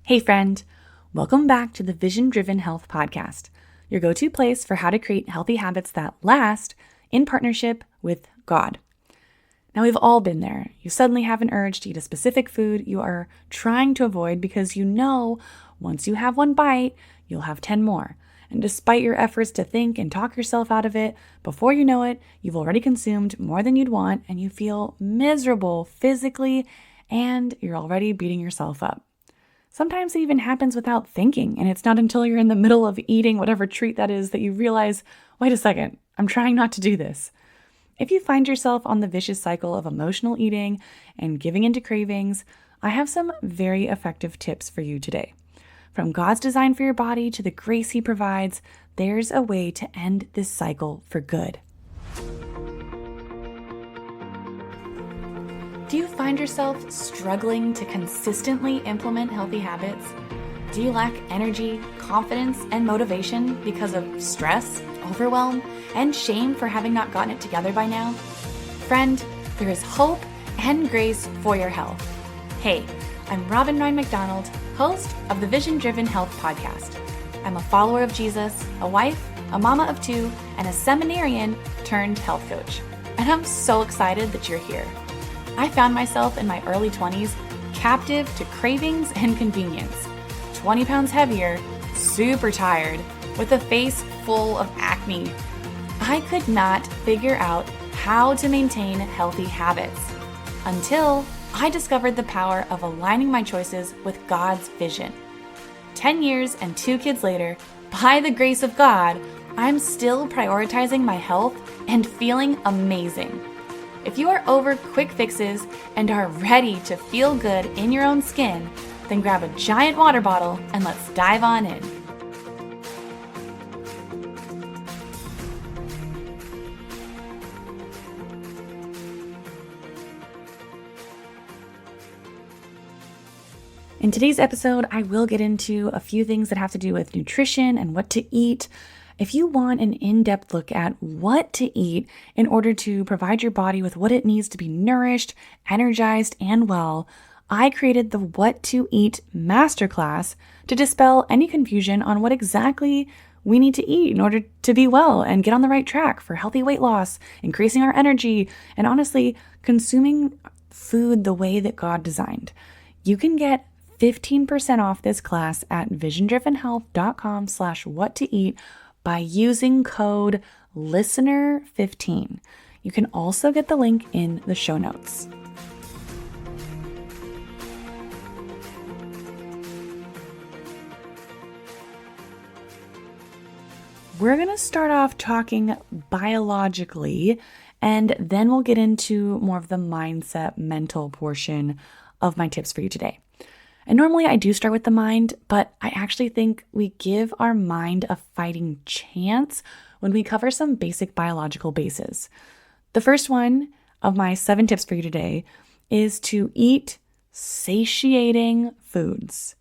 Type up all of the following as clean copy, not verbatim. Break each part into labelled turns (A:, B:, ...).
A: Hey friend, welcome back to the Vision Driven Health Podcast, your go-to place for how to create healthy habits that last in partnership with God. Now we've all been there. You suddenly have an urge to eat a specific food you are trying to avoid because you know once you have one bite, you'll have 10 more. And despite your efforts to think and talk yourself out of it, before you know it, you've already consumed more than you'd want and you feel miserable physically and you're already beating yourself up. Sometimes it even happens without thinking, and it's not until you're in the middle of eating whatever treat that is that you realize, wait a second, I'm trying not to do this. If you find yourself on the vicious cycle of emotional eating and giving into cravings, I have some very effective tips for you today. From God's design for your body to the grace He provides, there's a way to end this cycle for good. Do you find yourself struggling to consistently implement healthy habits? Do you lack energy, confidence, and motivation because of stress, overwhelm, and shame for having not gotten it together by now? Friend, there is hope and grace for your health. Hey, I'm Robin Ryan McDonald, host of the Vision Driven Health Podcast. I'm a follower of Jesus, a wife, a mama of two, and a seminarian turned health coach. And I'm so excited that you're here. I found myself in my early 20s captive to cravings and convenience, 20 pounds heavier, super tired, with a face full of acne. I could not figure out how to maintain healthy habits until I discovered the power of aligning my choices with God's vision. 10 years and 2 kids later, by the grace of God, I'm still prioritizing my health and feeling amazing. If you are over quick fixes and are ready to feel good in your own skin, then grab a giant water bottle and let's dive on in. In today's episode, I will get into a few things that have to do with nutrition and what to eat. If you want an in-depth look at what to eat in order to provide your body with what it needs to be nourished, energized, and well, I created the What to Eat Masterclass to dispel any confusion on what exactly we need to eat in order to be well and get on the right track for healthy weight loss, increasing our energy, and honestly, consuming food the way that God designed. You can get 15% off this class at visiondrivenhealth.com/whattoeat by using code LISTENER15. You can also get the link in the show notes. We're going to start off talking biologically, and then we'll get into more of the mindset, mental portion of my tips for you today. And normally I do start with the mind, but I actually think we give our mind a fighting chance when we cover some basic biological bases. The first one of my 7 tips for you today is to eat satiating foods.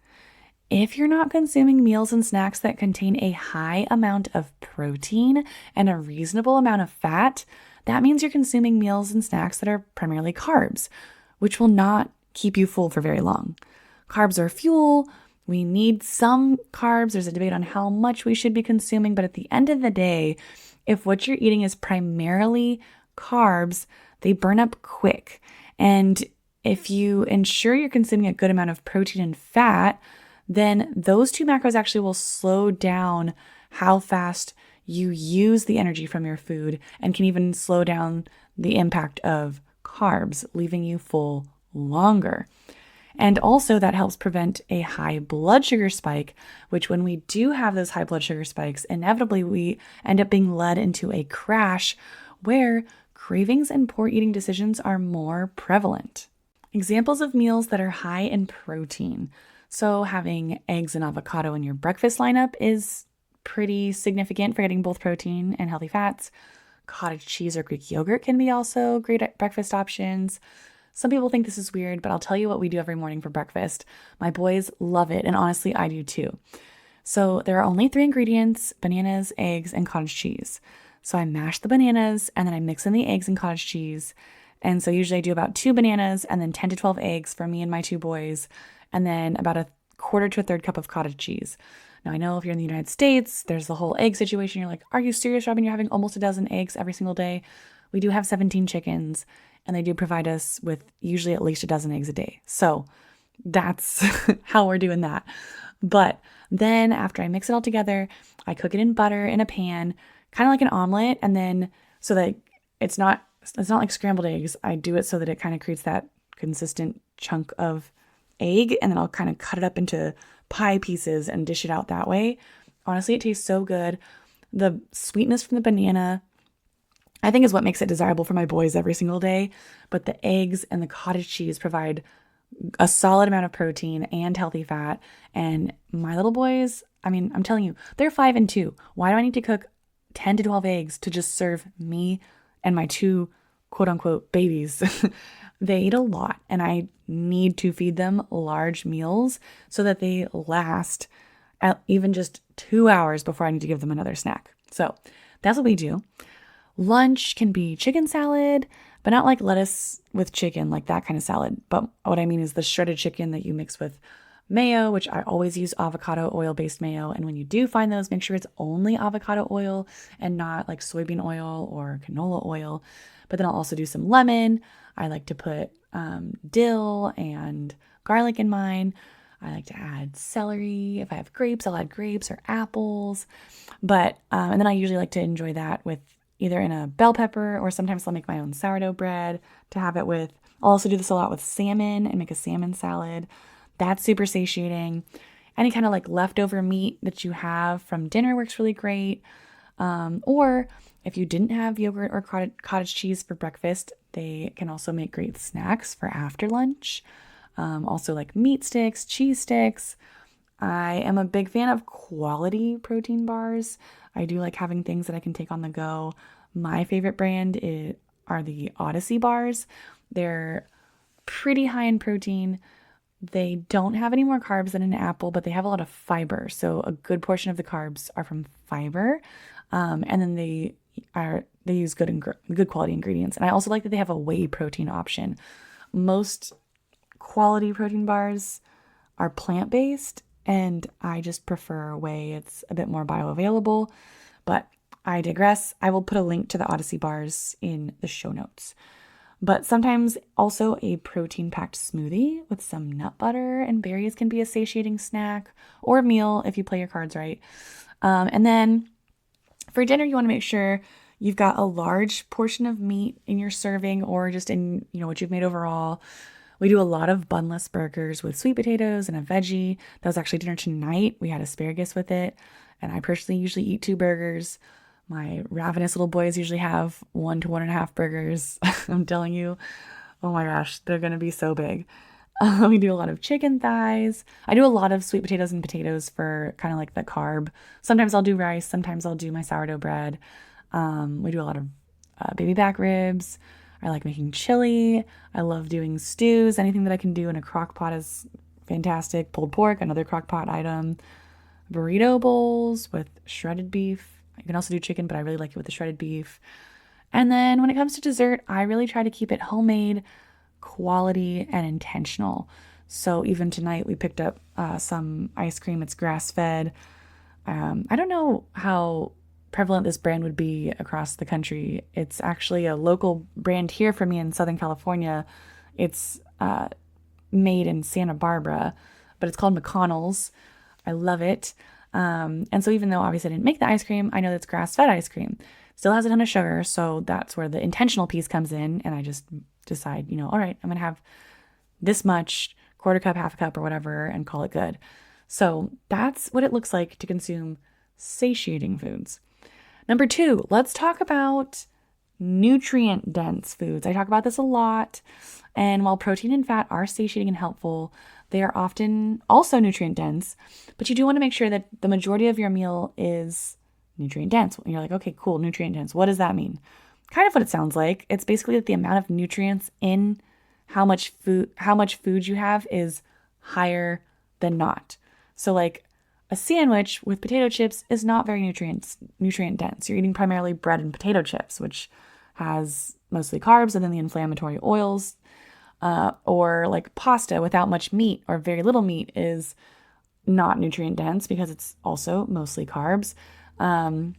A: If you're not consuming meals and snacks that contain a high amount of protein and a reasonable amount of fat, that means you're consuming meals and snacks that are primarily carbs, which will not keep you full for very long. Carbs are fuel. We need some carbs. There's a debate on how much we should be consuming, but at the end of the day, if what you're eating is primarily carbs, they burn up quick. And if you ensure you're consuming a good amount of protein and fat, then those 2 macros actually will slow down how fast you use the energy from your food and can even slow down the impact of carbs, leaving you full longer. And also that helps prevent a high blood sugar spike, which when we do have those high blood sugar spikes, inevitably we end up being led into a crash where cravings and poor eating decisions are more prevalent. Examples of meals that are high in protein. So having eggs and avocado in your breakfast lineup is pretty significant for getting both protein and healthy fats. Cottage cheese or Greek yogurt can be also great breakfast options. Some people think this is weird, but I'll tell you what we do every morning for breakfast. My boys love it, and honestly, I do too. So there are only 3 ingredients: bananas, eggs, and cottage cheese. So I mash the bananas, and then I mix in the eggs and cottage cheese. And so usually I do about 2 bananas and then 10 to 12 eggs for me and my 2 boys, and then about a quarter to a third cup of cottage cheese. Now, I know if you're in the United States, there's the whole egg situation. You're like, are you serious, Robin? You're having almost a dozen eggs every single day. We do have 17 chickens, and they do provide us with usually at least a dozen eggs a day. So that's how we're doing that. But then after I mix it all together, I cook it in butter in a pan, kind of like an omelet. And then so that it's not like scrambled eggs. I do it so that it kind of creates that consistent chunk of egg. And then I'll kind of cut it up into pie pieces and dish it out that way. Honestly, it tastes so good. The sweetness from the banana, I think, is what makes it desirable for my boys every single day. But the eggs and the cottage cheese provide a solid amount of protein and healthy fat. And my little boys, I mean, I'm telling you, they're 5 and 2. Why do I need to cook 10 to 12 eggs to just serve me and my 2 quote unquote babies? They eat a lot, and I need to feed them large meals so that they last at even just 2 hours before I need to give them another snack. So that's what we do. Lunch can be chicken salad, but not like lettuce with chicken, like that kind of salad. But what I mean is the shredded chicken that you mix with mayo, which I always use avocado oil-based mayo. And when you do find those, make sure it's only avocado oil and not like soybean oil or canola oil. But then I'll also do some lemon. I like to put dill and garlic in mine. I like to add celery. If I have grapes, I'll add grapes or apples. But and then I usually like to enjoy that with either in a bell pepper, or sometimes I'll make my own sourdough bread to have it with. I'll also do this a lot with salmon and make a salmon salad. That's super satiating. Any kind of like leftover meat that you have from dinner works really great. Or if you didn't have yogurt or cottage cheese for breakfast, they can also make great snacks for after lunch. Also like meat sticks, cheese sticks. I am a big fan of quality protein bars. I do like having things that I can take on the go. My favorite brand are the Odyssey bars. They're pretty high in protein. They don't have any more carbs than an apple, but they have a lot of fiber. So a good portion of the carbs are from fiber. And then they use good quality ingredients. And I also like that they have a whey protein option. Most quality protein bars are plant-based, and I just prefer whey. It's a bit more bioavailable, but I digress. I will put a link to the Odyssey bars in the show notes. But sometimes also a protein-packed smoothie with some nut butter and berries can be a satiating snack or meal if you play your cards right. And then for dinner, you want to make sure you've got a large portion of meat in your serving, or just in, what you've made overall. We do a lot of bunless burgers with sweet potatoes and a veggie. That was actually dinner tonight. We had asparagus with it. And I personally usually eat 2 burgers. My ravenous little boys usually have 1 to 1.5 burgers. I'm telling you, oh my gosh, they're going to be so big. We do a lot of chicken thighs. I do a lot of sweet potatoes and potatoes for kind of like the carb. Sometimes I'll do rice. Sometimes I'll do my sourdough bread. We do a lot of baby back ribs. I like making chili. I love doing stews. Anything that I can do in a crock pot is fantastic. Pulled pork, another crock pot item. Burrito bowls with shredded beef. You can also do chicken, but I really like it with the shredded beef. And then when it comes to dessert, I really try to keep it homemade, quality, and intentional. So even tonight we picked up some ice cream. It's grass-fed. I don't know how prevalent this brand would be across the country. It's actually a local brand here for me in Southern California. It's made in Santa Barbara, but it's called McConnell's. I love it. And so even though obviously I didn't make the ice cream, I know that's grass-fed ice cream. Still has a ton of sugar, so that's where the intentional piece comes in, and I just decide, all right, I'm going to have this much, quarter cup, half a cup, or whatever, and call it good. So that's what it looks like to consume satiating foods. Number 2, let's talk about nutrient-dense foods. I talk about this a lot, and while protein and fat are satiating and helpful, they are often also nutrient-dense, but you do want to make sure that the majority of your meal is nutrient-dense. You're like, okay, cool, nutrient-dense. What does that mean? Kind of what it sounds like. It's basically that the amount of nutrients in how much food you have is higher than not. So like a sandwich with potato chips is not very nutrient dense. You're eating primarily bread and potato chips, which has mostly carbs and then the inflammatory oils. Or like pasta without much meat or very little meat is not nutrient dense because it's also mostly carbs. And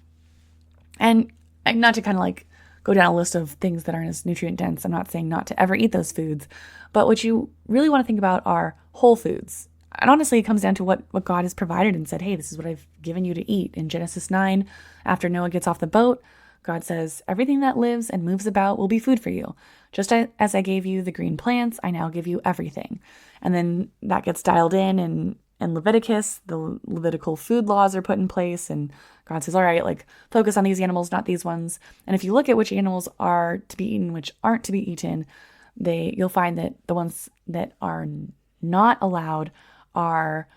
A: not to kind of like go down a list of things that aren't as nutrient dense. I'm not saying not to ever eat those foods, but what you really want to think about are whole foods. And honestly, it comes down to what God has provided and said, hey, this is what I've given you to eat. In Genesis 9, after Noah gets off the boat, God says, everything that lives and moves about will be food for you. Just as I gave you the green plants, I now give you everything. And then that gets dialed in Leviticus, the Levitical food laws are put in place, and God says, all right, like focus on these animals, not these ones. And if you look at which animals are to be eaten, which aren't to be eaten, you'll find that the ones that are not allowed are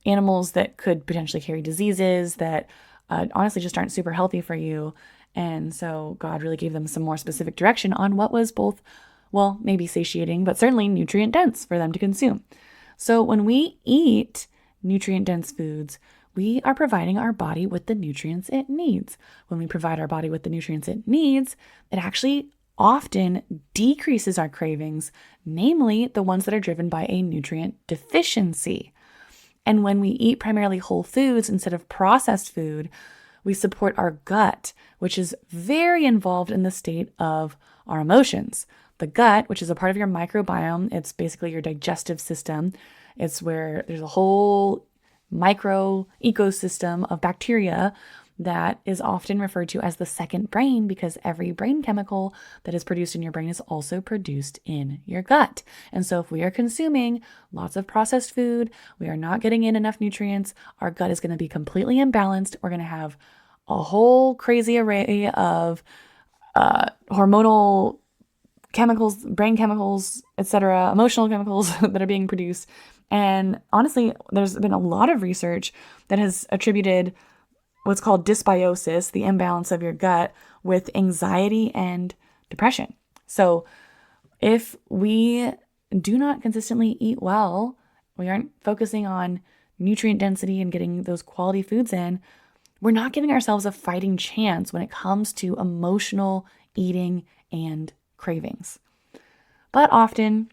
A: animals that could potentially carry diseases that honestly just aren't super healthy for you. And so God really gave them some more specific direction on what was both, well, maybe satiating, but certainly nutrient dense for them to consume. So when we eat nutrient dense foods, we are providing our body with the nutrients it needs. When we provide our body with the nutrients it needs, it actually often decreases our cravings, namely the ones that are driven by a nutrient deficiency. And when we eat primarily whole foods instead of processed food, we support our gut, which is very involved in the state of our emotions. The gut, which is a part of your microbiome, it's basically your digestive system. It's where there's a whole micro ecosystem of bacteria that is often referred to as the second brain, because every brain chemical that is produced in your brain is also produced in your gut. And so if we are consuming lots of processed food, we are not getting in enough nutrients, our gut is going to be completely imbalanced. We're going to have a whole crazy array of hormonal chemicals, brain chemicals, etc., emotional chemicals that are being produced. And honestly, there's been a lot of research that has attributed what's called dysbiosis, the imbalance of your gut, with anxiety and depression. So if we do not consistently eat well, we aren't focusing on nutrient density and getting those quality foods in, we're not giving ourselves a fighting chance when it comes to emotional eating and cravings. But often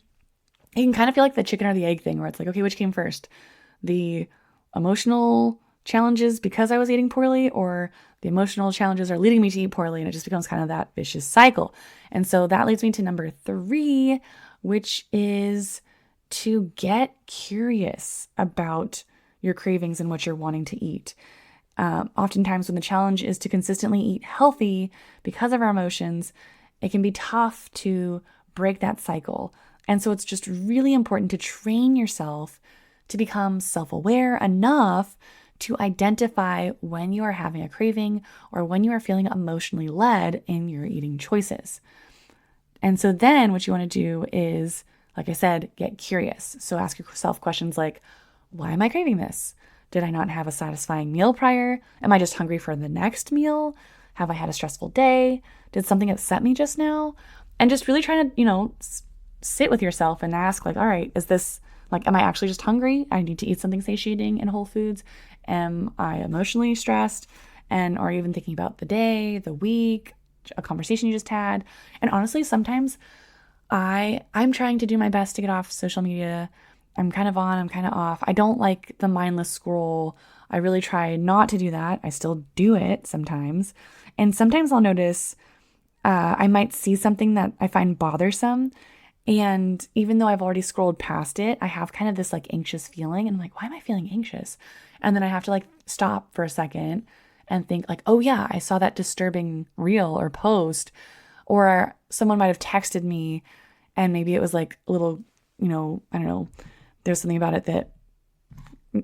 A: it can kind of feel like the chicken or the egg thing, where it's like, okay, which came first? The emotional challenges because I was eating poorly, or the emotional challenges are leading me to eat poorly, and it just becomes kind of that vicious cycle. And so that leads me to number 3, which is to get curious about your cravings and what you're wanting to eat. Oftentimes when the challenge is to consistently eat healthy because of our emotions, it can be tough to break that cycle. And so it's just really important to train yourself to become self-aware enough to identify when you are having a craving or when you are feeling emotionally led in your eating choices. And so then what you want to do is, like I said, get curious. So ask yourself questions like, why am I craving this? Did I not have a satisfying meal prior? Am I just hungry for the next meal? Have I had a stressful day? Did something upset me just now? And just really trying to, sit with yourself and ask like, all right, is this like, am I actually just hungry? I need to eat something satiating in whole foods. Am I emotionally stressed? Or even thinking about the day, the week, a conversation you just had. And honestly, sometimes I'm trying to do my best to get off social media. I'm kind of on, I'm kind of off. I don't like the mindless scroll. I really try not to do that. I still do it sometimes. And sometimes I'll notice I might see something that I find bothersome. And even though I've already scrolled past it, I have kind of this like anxious feeling. And I'm like, why am I feeling anxious? And then I have to like stop for a second and think like, oh yeah, I saw that disturbing reel or post, or someone might have texted me and maybe it was like a little, I don't know, there's something about it that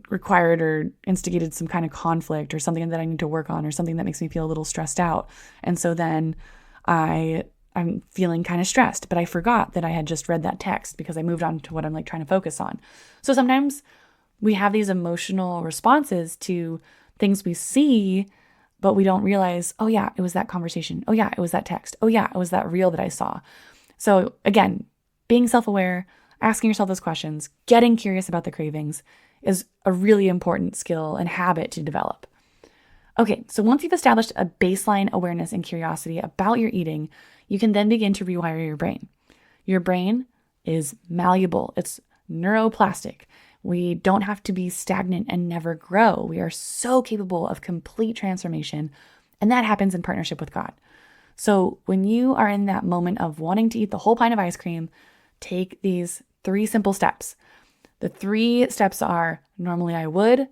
A: required or instigated some kind of conflict or something that I need to work on or something that makes me feel a little stressed out. And so then I'm feeling kind of stressed, but I forgot that I had just read that text because I moved on to what I'm like trying to focus on. So sometimes we have these emotional responses to things we see, but we don't realize, oh yeah, it was that conversation. Oh yeah, it was that text. Oh yeah, it was that reel that I saw. So again, being self-aware, asking yourself those questions, getting curious about the cravings is a really important skill and habit to develop. Okay, so once you've established a baseline awareness and curiosity about your eating, you can then begin to rewire your brain. Your brain is malleable. It's neuroplastic. We don't have to be stagnant and never grow. We are so capable of complete transformation, and that happens in partnership with God. So when you are in that moment of wanting to eat the whole pint of ice cream, take these 3 simple steps. The 3 steps are, normally I would,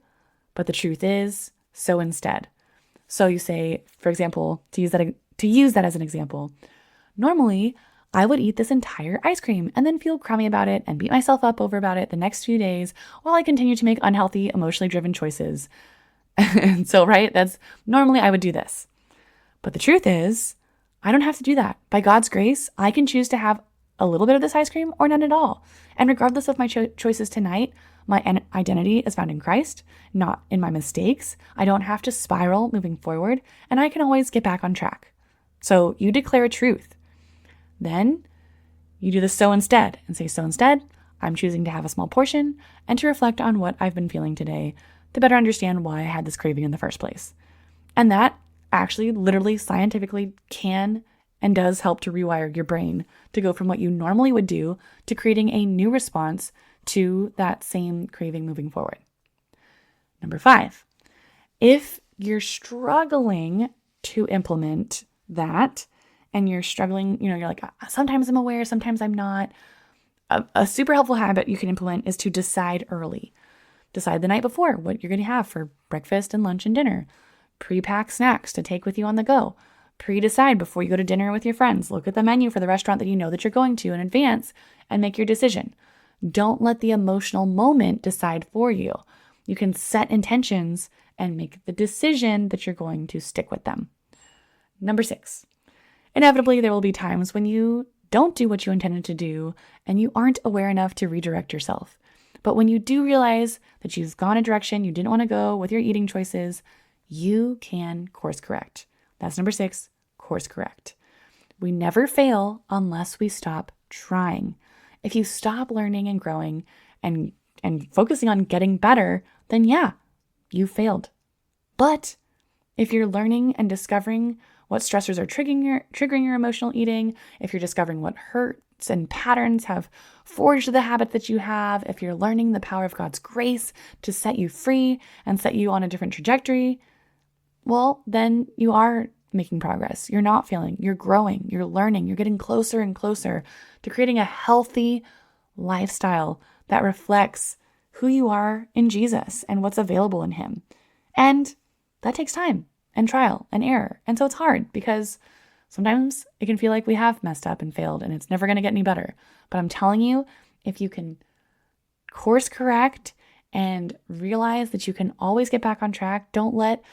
A: but the truth is, so instead. So you say, for example, to use that as an example, normally I would eat this entire ice cream and then feel crummy about it and beat myself up about it the next few days while I continue to make unhealthy, emotionally driven choices. And so, right, that's normally I would do this. But the truth is, I don't have to do that. By God's grace, I can choose to have a little bit of this ice cream or none at all. And regardless of my choices tonight, my identity is found in Christ, not in my mistakes. I don't have to spiral moving forward, and I can always get back on track. So you declare a truth. Then you do the so instead and say, so instead, I'm choosing to have a small portion and to reflect on what I've been feeling today to better understand why I had this craving in the first place. And that actually literally scientifically can and does help to rewire your brain to go from what you normally would do to creating a new response to that same craving moving forward. Number 5, if you're struggling to implement that and you're struggling, you're like, sometimes I'm aware, sometimes I'm not. A super helpful habit you can implement is to decide early. Decide the night before what you're going to have for breakfast and lunch and dinner. Pre-pack snacks to take with you on the go. Pre-decide before you go to dinner with your friends. Look at the menu for the restaurant that you know that you're going to in advance and make your decision. Don't let the emotional moment decide for you. You can set intentions and make the decision that you're going to stick with them. Number 6, inevitably there will be times when you don't do what you intended to do and you aren't aware enough to redirect yourself. But when you do realize that you've gone a direction you didn't want to go with your eating choices, you can course correct. That's number 6, course correct. We never fail unless we stop trying. If you stop learning and growing and focusing on getting better, then yeah, you failed. But if you're learning and discovering what stressors are triggering your emotional eating, if you're discovering what hurts and patterns have forged the habit that you have, if you're learning the power of God's grace to set you free and set you on a different trajectory, well, then you are making progress. You're not failing. You're growing. You're learning. You're getting closer and closer to creating a healthy lifestyle that reflects who you are in Jesus and what's available in Him. And that takes time and trial and error. And so it's hard because sometimes it can feel like we have messed up and failed and it's never going to get any better. But I'm telling you, if you can course correct and realize that you can always get back on track, don't let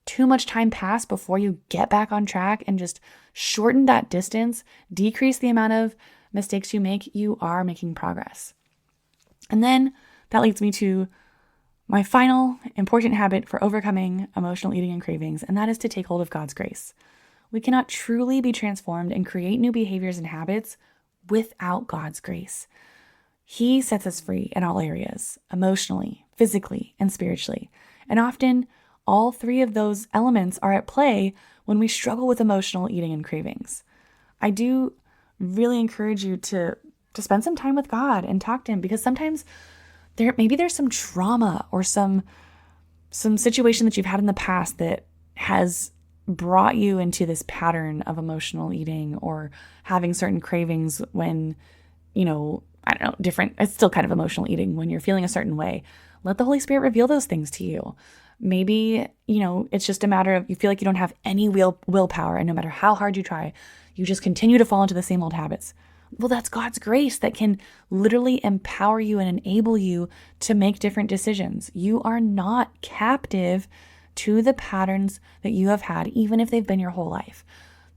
A: too much time pass before you get back on track and just shorten that distance, decrease the amount of mistakes you make, you are making progress. And then that leads me to my final important habit for overcoming emotional eating and cravings, and that is to take hold of God's grace. We cannot truly be transformed and create new behaviors and habits without God's grace. He sets us free in all areas, emotionally, physically, and spiritually. And often, all 3 of those elements are at play when we struggle with emotional eating and cravings. I do really encourage you to spend some time with God and talk to Him, because sometimes there's some trauma or some situation that you've had in the past that has brought you into this pattern of emotional eating or having certain cravings when, different, it's still kind of emotional eating when you're feeling a certain way. Let the Holy Spirit reveal those things to you. Maybe, it's just a matter of you feel like you don't have any willpower, and no matter how hard you try, you just continue to fall into the same old habits. Well, that's God's grace that can literally empower you and enable you to make different decisions. You are not captive to the patterns that you have had, even if they've been your whole life.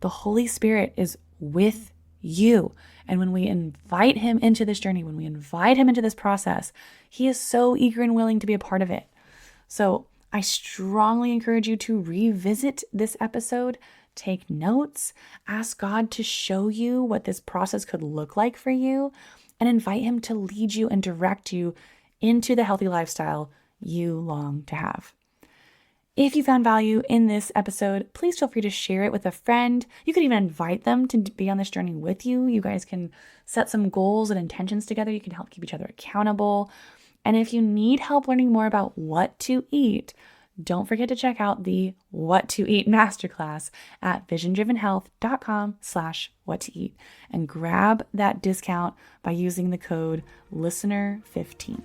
A: The Holy Spirit is with you. And when we invite Him into this journey, when we invite Him into this process, He is so eager and willing to be a part of it. So I strongly encourage you to revisit this episode, take notes, ask God to show you what this process could look like for you, and invite Him to lead you and direct you into the healthy lifestyle you long to have. If you found value in this episode, please feel free to share it with a friend. You could even invite them to be on this journey with you. You guys can set some goals and intentions together. You can help keep each other accountable. And if you need help learning more about what to eat, don't forget to check out the What to Eat Masterclass at visiondrivenhealth.com/what-to-eat and grab that discount by using the code LISTENER15.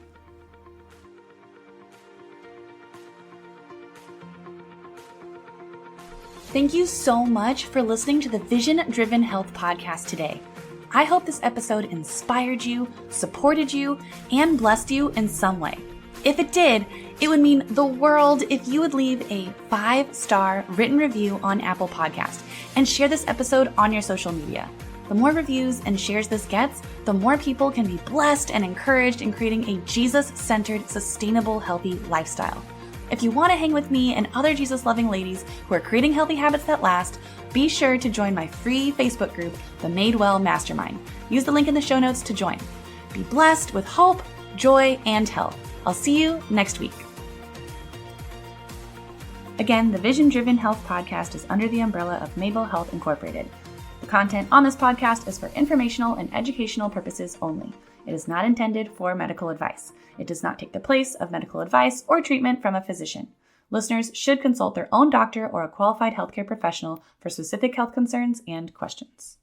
A: Thank you so much for listening to the Vision Driven Health podcast today. I hope this episode inspired you, supported you, and blessed you in some way. If it did, it would mean the world if you would leave a 5-star written review on Apple Podcast and share this episode on your social media. The more reviews and shares this gets, the more people can be blessed and encouraged in creating a Jesus-centered, sustainable, healthy lifestyle. If you want to hang with me and other Jesus-loving ladies who are creating healthy habits that last, be sure to join my free Facebook group, the Made Well Mastermind. Use the link in the show notes to join. Be blessed with hope, joy, and health. I'll see you next week. Again, the Vision Driven Health podcast is under the umbrella of Made Well Health Incorporated. The content on this podcast is for informational and educational purposes only. It is not intended for medical advice. It does not take the place of medical advice or treatment from a physician. Listeners should consult their own doctor or a qualified healthcare professional for specific health concerns and questions.